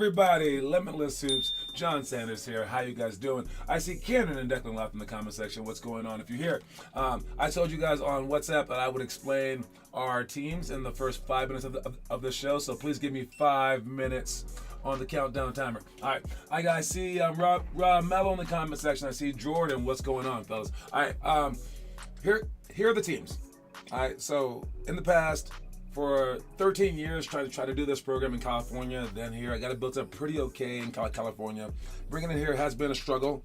everybody? Limitless Hoops. John Sanders here. How you guys doing? I see Cannon and Declan left in the comment section. What's going on? If you're here, I told you guys on WhatsApp that I would explain our teams in the first 5 minutes of the show. So please give me 5 minutes on the countdown timer. All right. I see Rob Mello in the comment section. I see Jordan. What's going on, fellas? All right. Here are the teams. All right. So in the past, for 13 years, try to do this program in California. Then here, I got it built up pretty okay in California. Bringing it here has been a struggle.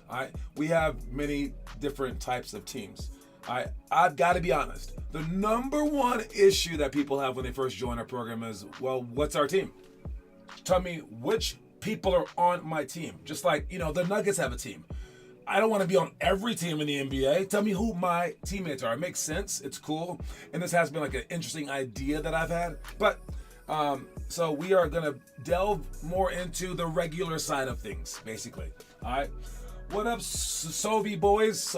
All right, we have many different types of teams. All right, I've got to be honest. The number one issue that people have when they first join our program is, well, what's our team? Tell me which people are on my team. Just like, the Nuggets have a team. I don't want to be on every team in the NBA. Tell me who my teammates are. It makes sense. It's cool. And this has been like an interesting idea that I've had. But so we are going to delve more into the regular side of things, basically. All right. What up, Sove boys?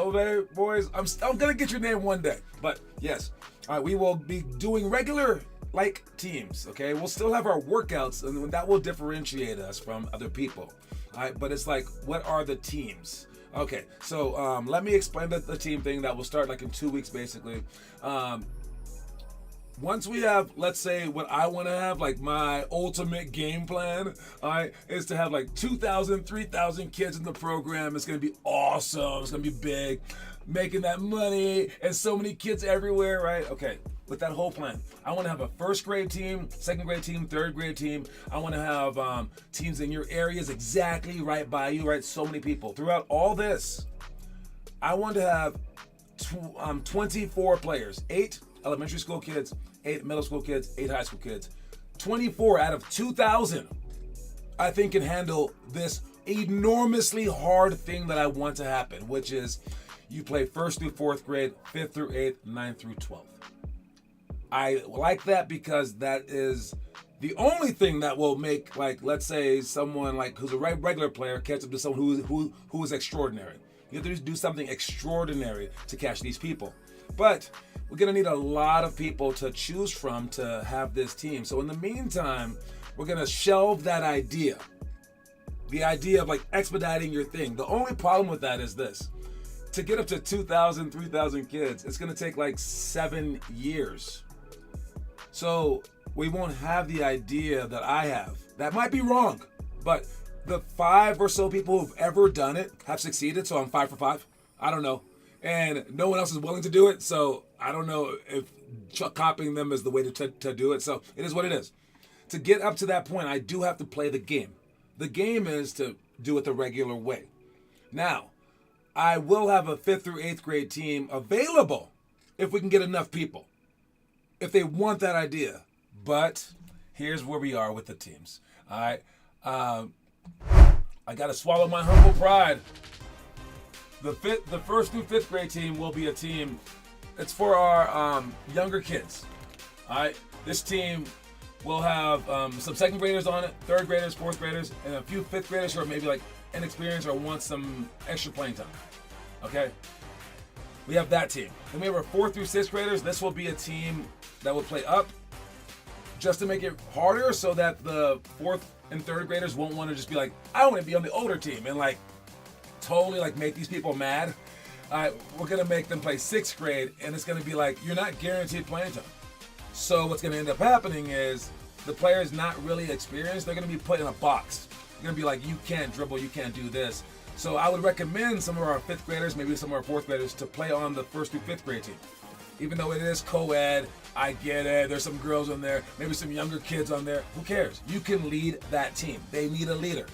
I'm going to get your name one day. But yes, all right, we will be doing regular like teams, okay? We'll still have our workouts, and that will differentiate us from other people. All right. But it's like, what are the teams? Okay, so let me explain the team thing that will start like in 2 weeks, basically. Once we have, let's say, what I want to have, like my ultimate game plan, all right, is to have like 2,000, 3,000 kids in the program. It's going to be awesome. It's going to be big, making that money, and so many kids everywhere, right? Okay. With that whole plan, I want to have a first grade team, second grade team, third grade team. I want to have teams in your areas exactly right by you, right? So many people. Throughout all this, I want to have 24 players, 8 elementary school kids, 8 middle school kids, 8 high school kids. 24 out of 2,000, I think, can handle this enormously hard thing that I want to happen, which is you play 1st through 4th grade, 5th through 8th, 9th through 12th. I like that because that is the only thing that will make, like, let's say someone like who's a regular player catch up to someone who is extraordinary. You have to do something extraordinary to catch these people. But we're gonna need a lot of people to choose from to have this team. So in the meantime, we're gonna shelve that idea. The idea of like expediting your thing. The only problem with that is this. To get up to 2,000, 3,000 kids, it's gonna take like 7 years. So we won't have the idea that I have. That might be wrong, but the 5 or so people who've ever done it have succeeded, so I'm 5 for 5. I don't know. And no one else is willing to do it, so I don't know if copying them is the way to do it. So it is what it is. To get up to that point, I do have to play the game. The game is to do it the regular way. Now, I will have a 5th through 8th grade team available if we can get enough people, if they want that idea. But here's where we are with the teams. All right. I got to swallow my humble pride. The 1st through 5th grade team will be a team. It's for our younger kids. All right. This team will have some 2nd graders on it, 3rd graders, 4th graders, and a few 5th graders who are maybe like inexperienced or want some extra playing time. Okay. We have that team. Then we have our 4th through 6th graders. This will be a team that will play up just to make it harder so that the 4th and 3rd graders won't want to just be like, I want to be on the older team and like totally like make these people mad. We're going to make them play 6th grade, and it's going to be like, you're not guaranteed playing time. So what's going to end up happening is the player's not really experienced. They're going to be put in a box. They're going to be like, you can't dribble, you can't do this. So I would recommend some of our 5th graders, maybe some of our 4th graders, to play on the 1st through 5th grade team. Even though it is co-ed, I get it. There's some girls on there, maybe some younger kids on there. Who cares? You can lead that team. They need a leader.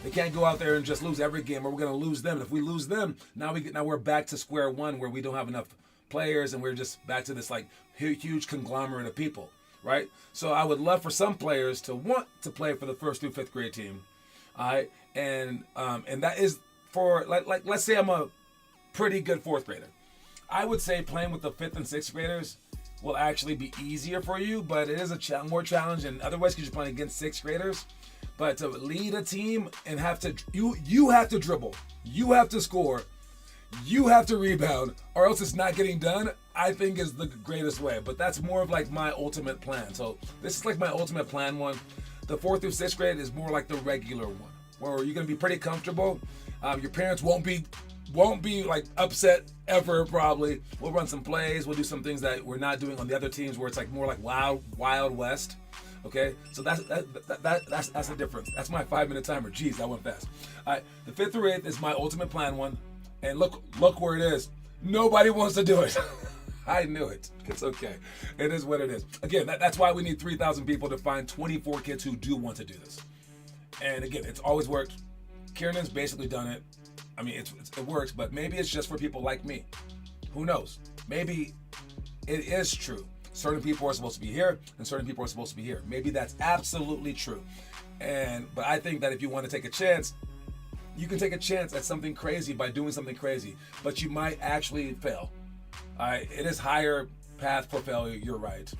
They can't go out there and just lose every game, or we're going to lose them. If we lose them, now we're back to square one, where we don't have enough players, and we're just back to this like huge conglomerate of people, right? So I would love for some players to want to play for the 1st through 5th grade team. All right, and that is for like let's say I'm a pretty good 4th grader. I would say playing with the 5th and 6th graders will actually be easier for you, but it is a more challenge than otherwise because you're playing against 6th graders. But to lead a team and you have to dribble, you have to score, you have to rebound, or else it's not getting done, I think is the greatest way. But that's more of like my ultimate plan. So this is like my ultimate plan one. The 4th through 6th grade is more like the regular one, where you're going to be pretty comfortable. Your parents won't be like upset ever, probably. We'll run some plays. We'll do some things that we're not doing on the other teams, where it's like more like Wild West. Okay, so that's the difference. That's my 5-minute timer. Jeez, that went fast. All right, the 5th through 8th is my ultimate plan one, and look where it is. Nobody wants to do it. I knew it. It's okay. It is what it is. Again, that's why we need 3,000 people to find 24 kids who do want to do this. And again, it's always worked. Kiernan's basically done it. I mean, it works, but maybe it's just for people like me. Who knows? Maybe it is true. Certain people are supposed to be here, and certain people are supposed to be here. Maybe that's absolutely true. But I think that if you want to take a chance, you can take a chance at something crazy by doing something crazy, but you might actually fail. It is higher path for failure. You're right.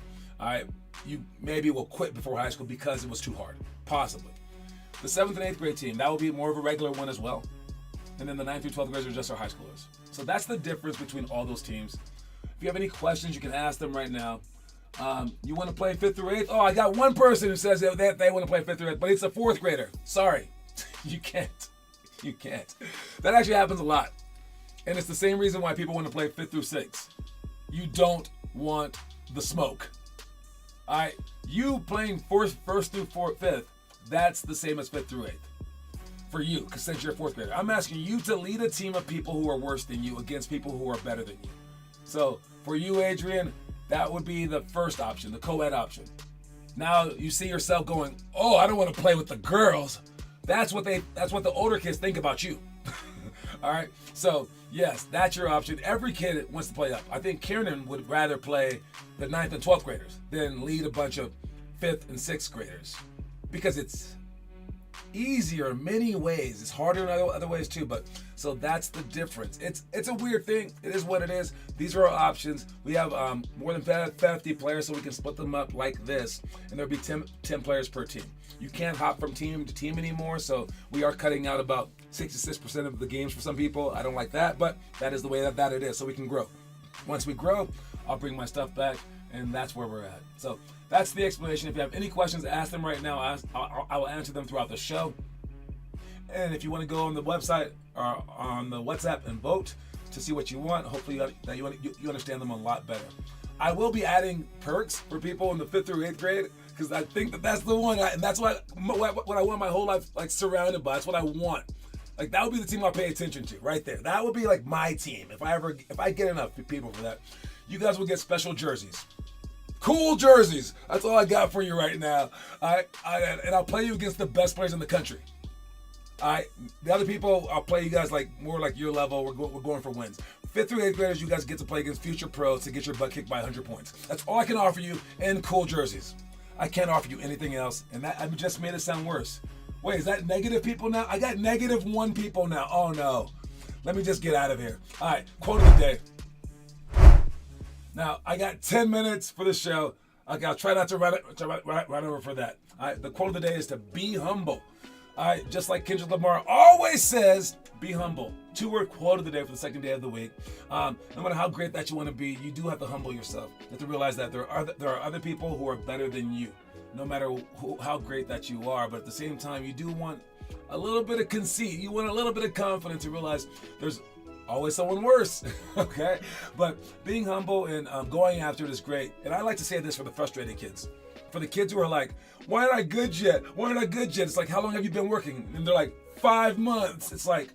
You maybe will quit before high school because it was too hard. Possibly. The 7th and 8th grade team, that will be more of a regular one as well. And then the 9th through 12th graders are just our high schoolers. So that's the difference between all those teams. If you have any questions, you can ask them right now. You want to play 5th through 8th? Oh, I got one person who says that they want to play 5th through 8th, but it's a 4th grader. Sorry. You can't. You can't. That actually happens a lot. And it's the same reason why people want to play 5th through 6th. You don't want the smoke. All right? You playing 1st through 5th, that's the same as 5th through 8th. For you, because since you're a 4th grader. I'm asking you to lead a team of people who are worse than you against people who are better than you. So for you, Adrian, that would be the first option, the co-ed option. Now you see yourself going, oh, I don't want to play with the girls. That's what the older kids think about you. All right. So yes, that's your option. Every kid wants to play up. I think Kiernan would rather play the 9th and 12th graders than lead a bunch of 5th and 6th graders, because it's easier in many ways. It's harder in other ways too, but so that's the difference. It's a weird thing. It is what it is. These are our options. We have more than 50 players, so we can split them up like this, and there'll be 10 players per team. You can't hop from team to team anymore, so we are cutting out about 66% of the games for some people. I don't like that, but that is the way that it is, so we can grow. Once we grow, I'll bring my stuff back, and that's where we're at. So that's the explanation. If you have any questions, ask them right now. I will answer them throughout the show. And if you want to go on the website or on the WhatsApp and vote to see what you want, hopefully you understand them a lot better. I will be adding perks for people in the 5th through 8th grade, because I think that's the one, and that's what I want my whole life, like, surrounded by. That's what I want. Like, that would be the team I'll pay attention to right there. That would be like my team. If I get enough people for that, you guys will get special jerseys. Cool jerseys. That's all I got for you right now. And I'll play you against the best players in the country. The other people, I'll play you guys like more like your level. We're going for wins. 5th through 8th graders, you guys get to play against future pros to get your butt kicked by 100 points. That's all I can offer you, and cool jerseys. I can't offer you anything else, and that I just made it sound worse. Wait, is that negative people now? I got -1 people now. Oh no. Let me just get out of here. All right, quote of the day. Now, I got 10 minutes for the show. Okay, I'll try not to run over for that. All right, the quote of the day is to be humble. All right, just like Kendrick Lamar always says, be humble. 2-word quote of the day for the second day of the week. No matter how great that you want to be, you do have to humble yourself. You have to realize that there are other people who are better than you, no matter how great that you are. But at the same time, you do want a little bit of conceit. You want a little bit of confidence to realize there's always someone worse, okay? But being humble and going after it is great. And I like to say this for the frustrated kids. For the kids who are like, why aren't I good yet? Why aren't I good yet? It's like, how long have you been working? And they're like, 5 months. It's like,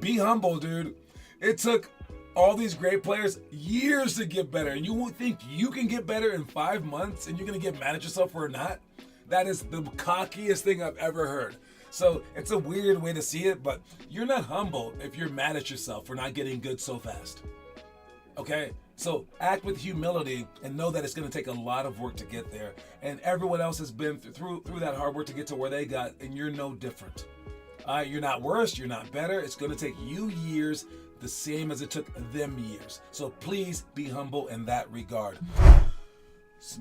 be humble, dude. It took all these great players years to get better. And you won't think you can get better in 5 months and you're going to get mad at yourself for not? That is the cockiest thing I've ever heard. So it's a weird way to see it, but you're not humble if you're mad at yourself for not getting good so fast. Okay? So act with humility and know that it's going to take a lot of work to get there. And everyone else has been through that hard work to get to where they got, and you're no different. You're not worse, you're not better. It's going to take you years, the same as it took them years. So please be humble in that regard.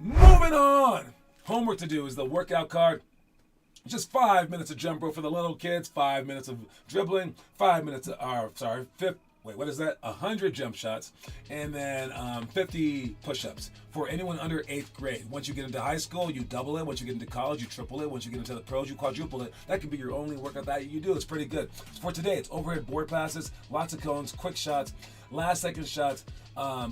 Moving on. Homework to do is the workout card. Just 5 minutes of jump rope for the little kids, 5 minutes of dribbling, 5 minutes of, what is that? 100 jump shots, and then 50 push-ups for anyone under 8th grade. Once you get into high school, you double it. Once you get into college, you triple it. Once you get into the pros, you quadruple it. That could be your only workout that you do. It's pretty good. For today, it's overhead board passes, lots of cones, quick shots, last second shots,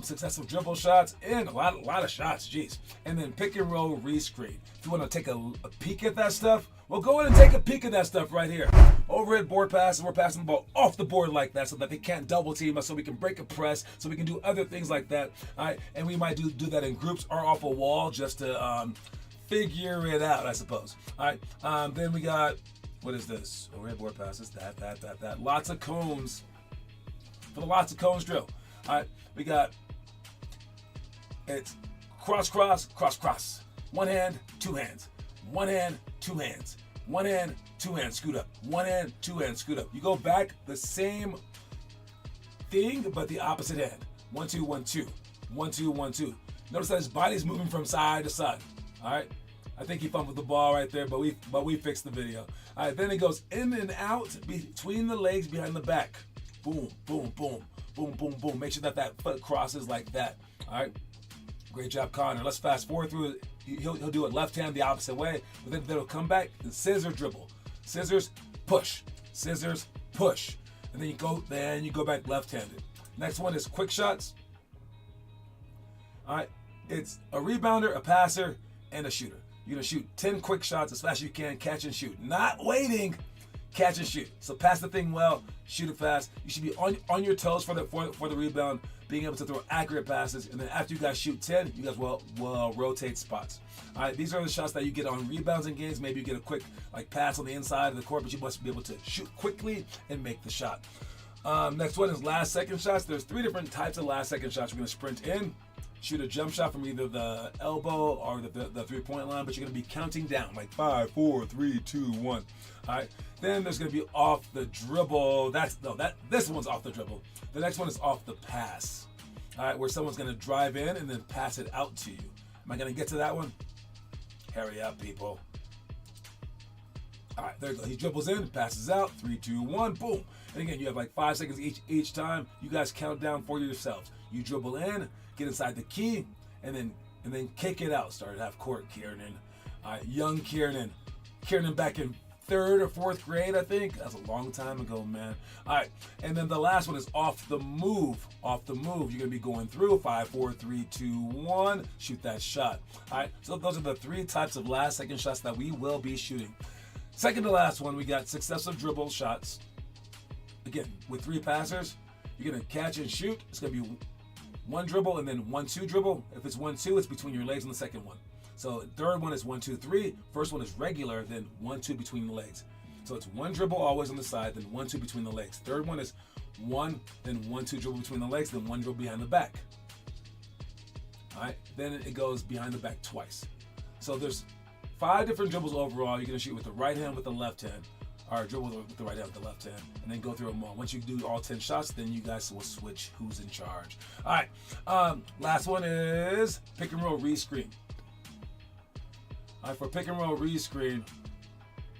successive dribble shots, and a lot of shots, jeez. And then pick and roll rescreen. If you want to take a peek at that stuff, well, go in and take a peek at that stuff right here. Overhead board passes, we're passing the ball off the board like that so that they can't double team us, so we can break a press, so we can do other things like that. All right, and we might do that in groups or off a wall just to figure it out, I suppose. All right, then we got, what is this? Overhead board passes, that. Lots of cones for the lots of cones drill. All right, we got, it's cross, cross, cross, cross. One hand, two hands. One hand, two hands. One hand, two hands, scoot up. One hand, two hands, scoot up. You go back, the same thing, but the opposite hand. 1, 2, 1, 2. 1, 2, 1, 2. Notice that his body's moving from side to side. All right. I think he fumbled the ball right there, but we fixed the video. All right. Then it goes in and out between the legs, behind the back. Boom, boom, boom, boom, boom, boom. Make sure that foot crosses like that. All right. Great job, Connor. Let's fast forward through it. He'll do it left hand the opposite way, but then it'll come back and scissor dribble. Scissors, push. Scissors, push. And then you go back left-handed. Next one is quick shots. All right. It's a rebounder, a passer, and a shooter. You're going to shoot 10 quick shots as fast as you can, catch and shoot. Not waiting, catch and shoot. So pass the thing well, shoot it fast. You should be on your toes for the rebound, being able to throw accurate passes, and then after you guys shoot 10, you guys will rotate spots. All right, these are the shots that you get on rebounds in games. Maybe you get a quick pass on the inside of the court, but you must be able to shoot quickly and make the shot. Next one is last second shots. There's 3 different types of last second shots. We're going to sprint in, shoot a jump shot from either the elbow or the 3-point line, but you're going to be counting down like 5, 4, 3, 2, 1. All right. Then there's going to be off the dribble. This one's off the dribble. The next one is off the pass. All right, where someone's going to drive in and then pass it out to you. Am I going to get to that one? Hurry up, people. All right, there you go. He dribbles in, passes out. 3, 2, 1, boom. And again, you have like 5 seconds each time. You guys count down for yourselves. You dribble in, get inside the key, and then kick it out. Start at half court, Kiernan. All right, young Kiernan. Kiernan back in 3rd or 4th grade, I think. That's a long time ago, man. All right, and then the last one is off the move. Off the move, you're gonna be going through 5, 4, 3, 2, 1. Shoot that shot. All right, so those are the 3 types of last second shots that we will be shooting. Second to last one, we got successive dribble shots. Again, with 3 passers, you're gonna catch and shoot. It's gonna be 1 dribble and then 1-2 dribble. If it's 1-2, it's between your legs on the second one. So third one is 1, 2, 3. First one is regular, then 1, 2 between the legs. So it's 1 dribble always on the side, then 1, 2 between the legs. Third one is 1, then 1, 2 dribble between the legs, then 1 dribble behind the back. All right, then it goes behind the back twice. So there's 5 different dribbles overall. You're gonna shoot with the right hand, with the left hand, or dribble with the right hand, with the left hand, and then go through them all. Once you do all 10 shots, then you guys will switch who's in charge. All right, last one is pick and roll rescreen. All right, for pick and roll rescreen,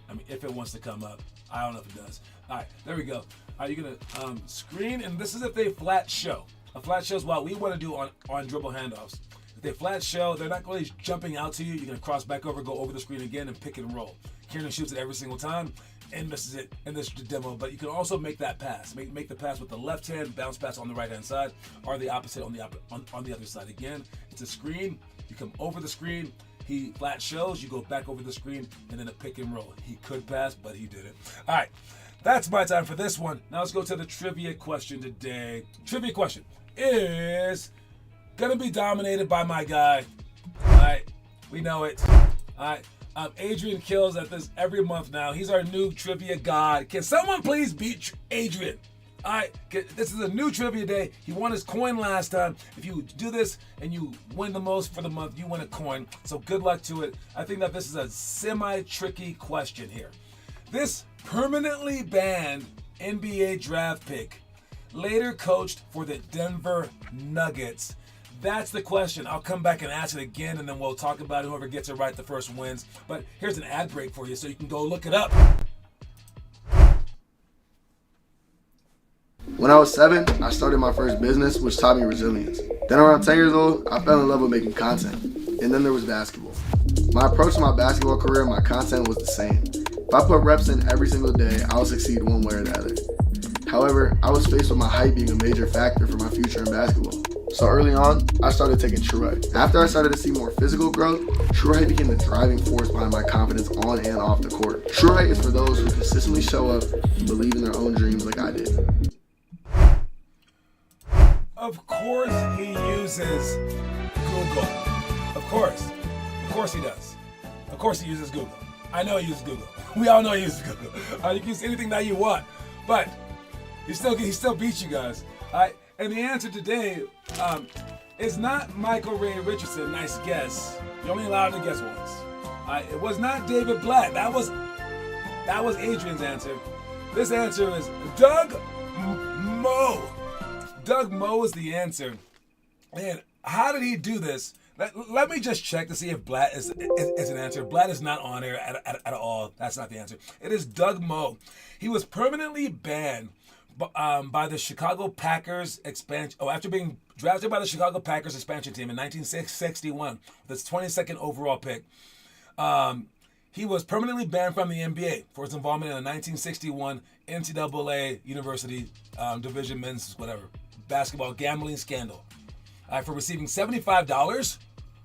I mean, if it wants to come up, I don't know if it does. All right, there we go. All right, you're gonna screen, and this is if they flat show. A flat show is what we want to do on dribble handoffs. If they flat show, they're not really jumping out to you. You're gonna cross back over, go over the screen again, and pick and roll. Kieran shoots it every single time and misses it in this demo, but you can also make that pass. Make the pass with the left hand, bounce pass on the right hand side, or the opposite on the other side. Again, it's a screen. You come over the screen. He flat shows, you go back over the screen, and then a pick and roll. He could pass, but he didn't. All right, that's my time for this one. Now let's go to the trivia question today. Trivia question is gonna be dominated by my guy. All right, we know it. All right, Adrian kills at this every month now. He's our new trivia god. Can someone please beat Adrian? All right, this is a new trivia day. He won his coin last time. If you do this and you win the most for the month, you win a coin. So good luck to it. I think that this is a semi-tricky question here. This permanently banned NBA draft pick later coached for the Denver Nuggets. That's the question. I'll come back and ask it again, and then we'll talk about it. Whoever gets it right the first wins. But here's an ad break for you so you can go look it up. When I was 7, I started my first business, which taught me resilience. Then around 10 years old, I fell in love with making content. And then there was basketball. My approach to my basketball career and my content was the same. If I put reps in every single day, I would succeed one way or the other. However, I was faced with my height being a major factor for my future in basketball. So early on, I started taking True Height. After I started to see more physical growth, True Height became the driving force behind my confidence on and off the court. True Height is for those who consistently show up and believe in their own dreams like I did. Of course he uses Google. Of course he does. Of course he uses Google. I know he uses Google. We all know he uses Google. You can use anything that you want, but he still beats you guys. And the answer today is not Michael Ray Richardson. Nice guess. You're only allowed to guess once. It was not David Blatt. That was Adrian's answer. This answer is Doug Moe. Doug Moe is the answer. And how did he do this? Let me just check to see if Blatt is an answer. Blatt is not on here at all. That's not the answer. It is Doug Moe. He was permanently banned by the Chicago Packers expansion. After being drafted by the Chicago Packers expansion team in 1961 with his 22nd overall pick, he was permanently banned from the NBA for his involvement in a 1961 NCAA University Division men's basketball gambling scandal for receiving $75.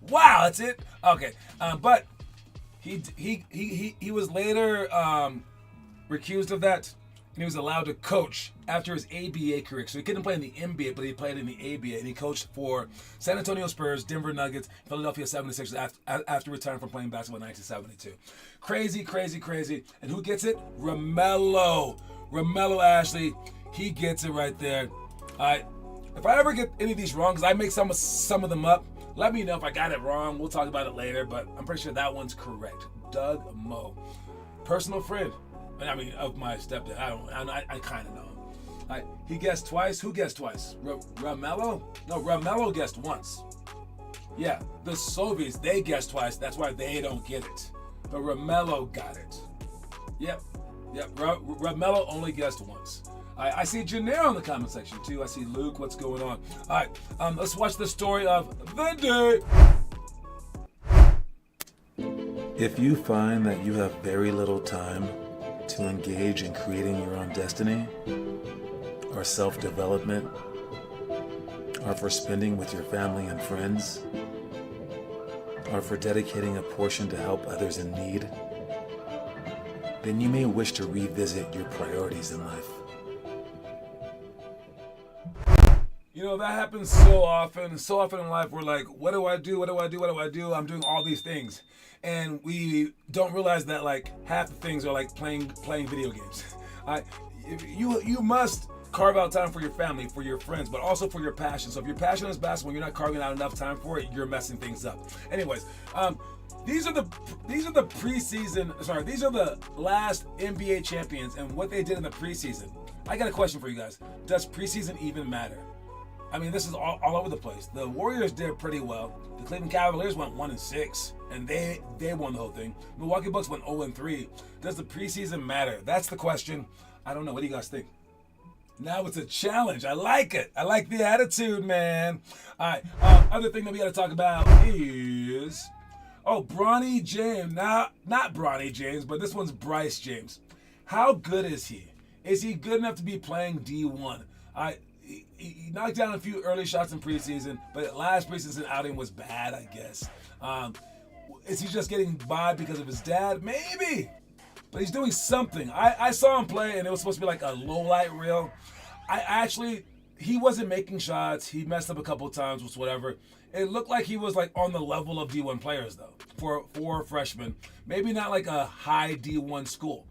Wow, that's it. Okay, but he was later recused of that. And he was allowed to coach after his ABA career. So he couldn't play in the NBA, but he played in the ABA. And he coached for San Antonio Spurs, Denver Nuggets, Philadelphia 76ers after retiring from playing basketball in 1972. Crazy. And who gets it? Romello Ashley. He gets it right there. If I ever get any of these wrong, because I make some of them up, let me know if I got it wrong. We'll talk about it later, but I'm pretty sure that one's correct. Doug Moe. Personal friend. Of my stepdad. I kind of know him. He guessed twice. Who guessed twice? Romello? No, Romello guessed once. Yeah, the Soviets, they guessed twice. That's why they don't get it. But Romello got it. Yep. Romello only guessed once. I see Janelle in the comment section too. I see Luke. What's going on? All right, let's watch the story of the day. If you find that you have very little time to engage in creating your own destiny, or self-development, or for spending with your family and friends, or for dedicating a portion to help others in need, then you may wish to revisit your priorities in life. That happens so often. So often in life, we're like, what do I do? I'm doing all these things. And we don't realize that half the things are like playing video games. You must carve out time for your family, for your friends, but also for your passion. So if your passion is basketball, you're not carving out enough time for it, you're messing things up. Anyways, these are the preseason. Sorry, these are the last NBA champions and what they did in the preseason. I got a question for you guys. Does preseason even matter? This is all over the place. The Warriors did pretty well. The Cleveland Cavaliers went 1-6, and they won the whole thing. Milwaukee Bucks went 0-3. Does the preseason matter? That's the question. I don't know. What do you guys think? Now it's a challenge. I like it. I like the attitude, man. All right. Other thing that we got to talk about is, Bronny James. Not Bronny James, but this one's Bryce James. How good is he? Is he good enough to be playing D1? He knocked down a few early shots in preseason, but last preseason outing was bad, I guess. Is he just getting by because of his dad? Maybe. But he's doing something. I saw him play, and it was supposed to be like a low-light reel. He wasn't making shots. He messed up a couple of times, which whatever. It looked like he was on the level of D1 players, though, for a freshman. Maybe not like a high D1 school.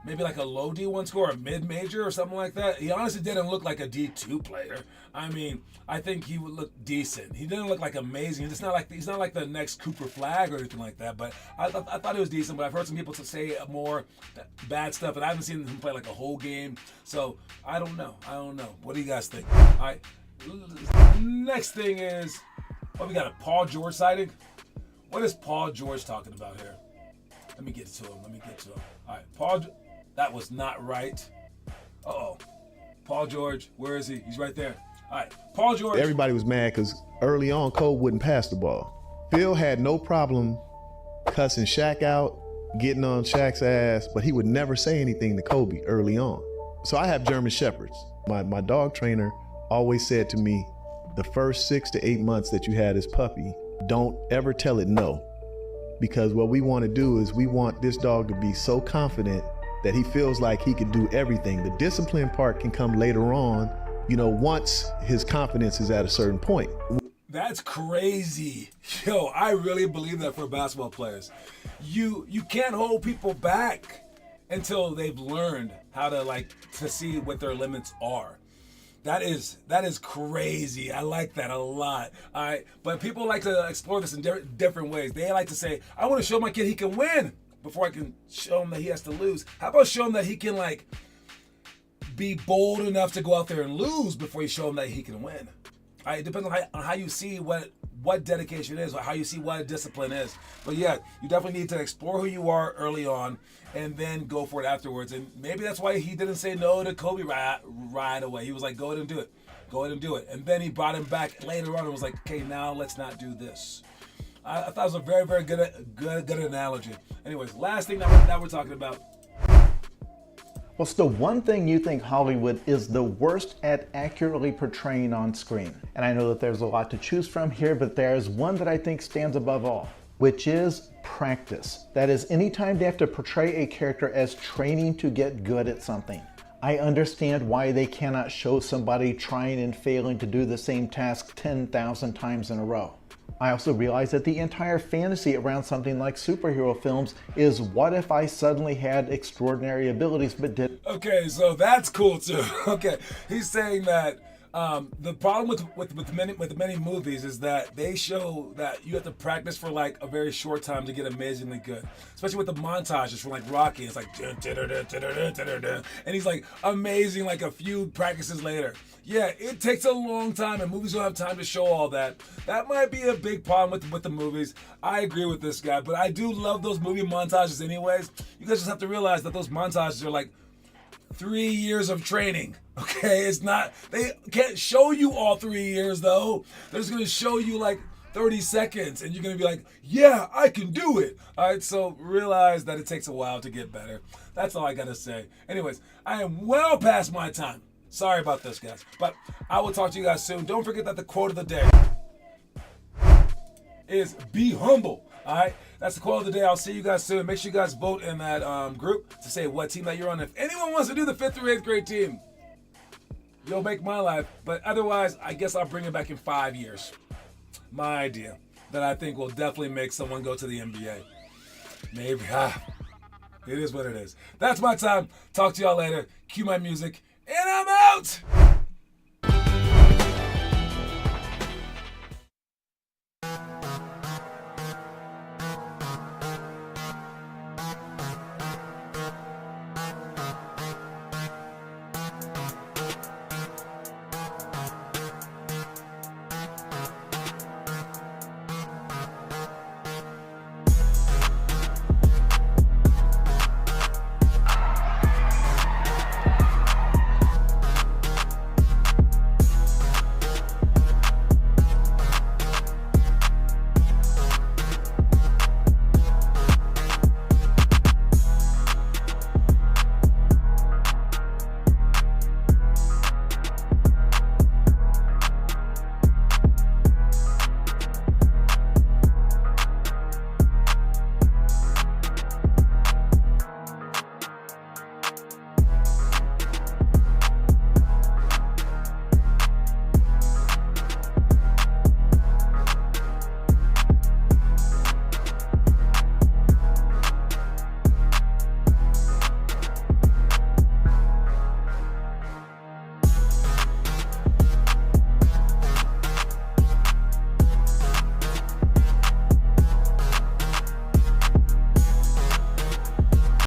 Maybe like a low D1 score, a mid-major or something like that. He honestly didn't look like a D2 player. I think he would look decent. He didn't look like amazing. He's not like the next Cooper Flagg or anything like that. But I thought he was decent. But I've heard some people say more bad stuff, and I haven't seen him play like a whole game. So I don't know. What do you guys think? All right. Next thing is, we got a Paul George sighting. What is Paul George talking about here? Let me get to him. All right, Paul. That was not right. Paul Paul George, where is he? He's right there. All right, Paul George. Everybody was mad because early on, Kobe wouldn't pass the ball. Phil had no problem cussing Shaq out, getting on Shaq's ass, but he would never say anything to Kobe early on. So I have German Shepherds. My dog trainer always said to me, the first 6 to 8 months that you had this puppy, don't ever tell it no. Because what we want to do is we want this dog to be so confident that he feels like he can do everything. The discipline part can come later on, once his confidence is at a certain point. That's crazy. Yo, I really believe that for basketball players. You can't hold people back until they've learned how to see what their limits are. That is crazy. I like that a lot. All right, but people like to explore this in different ways. They like to say, I want to show my kid he can win before I can show him that he has to lose. How about show him that he can be bold enough to go out there and lose before you show him that he can win? All right, it depends on how you see what dedication is, or how you see what discipline is. But yeah, you definitely need to explore who you are early on and then go for it afterwards. And maybe that's why he didn't say no to Kobe right away. He was like, go ahead and do it. Go ahead and do it. And then he brought him back later on and was like, okay, now let's not do this. I thought it was a very, very good analogy. Anyways, last thing that we're talking about. What's the one thing you think Hollywood is the worst at accurately portraying on screen? And I know that there's a lot to choose from here, but there's one that I think stands above all, which is practice. That is, anytime they have to portray a character as training to get good at something. I understand why they cannot show somebody trying and failing to do the same task 10,000 times in a row. I also realize that the entire fantasy around something like superhero films is, what if I suddenly had extraordinary abilities but didn't? Okay, so that's cool too. Okay, he's saying that the problem with many movies is that they show that you have to practice for a very short time to get amazingly good. Especially with the montages from Rocky, it's and he's amazing a few practices later. Yeah, it takes a long time, and movies don't have time to show all that. That might be a big problem with the movies. I agree with this guy, but I do love those movie montages anyways. You guys just have to realize that those montages are 3 years of training. Okay, it's not, they can't show you all 3 years though. They're just gonna show you 30 seconds and you're gonna be like, yeah, I can do it. All right, so realize that it takes a while to get better. That's all I gotta say. Anyways, I am well past my time. Sorry about this, guys, but I will talk to you guys soon. Don't forget that the quote of the day is be humble. All right, that's the quote of the day. I'll see you guys soon. Make sure you guys vote in that group to say what team that you're on. If anyone wants to do the 5th through 8th grade team, you'll make my life. But otherwise, I guess I'll bring it back in 5 years. My idea that I think will definitely make someone go to the NBA. Maybe. It is what it is. That's my time. Talk to y'all later. Cue my music, and I'm out.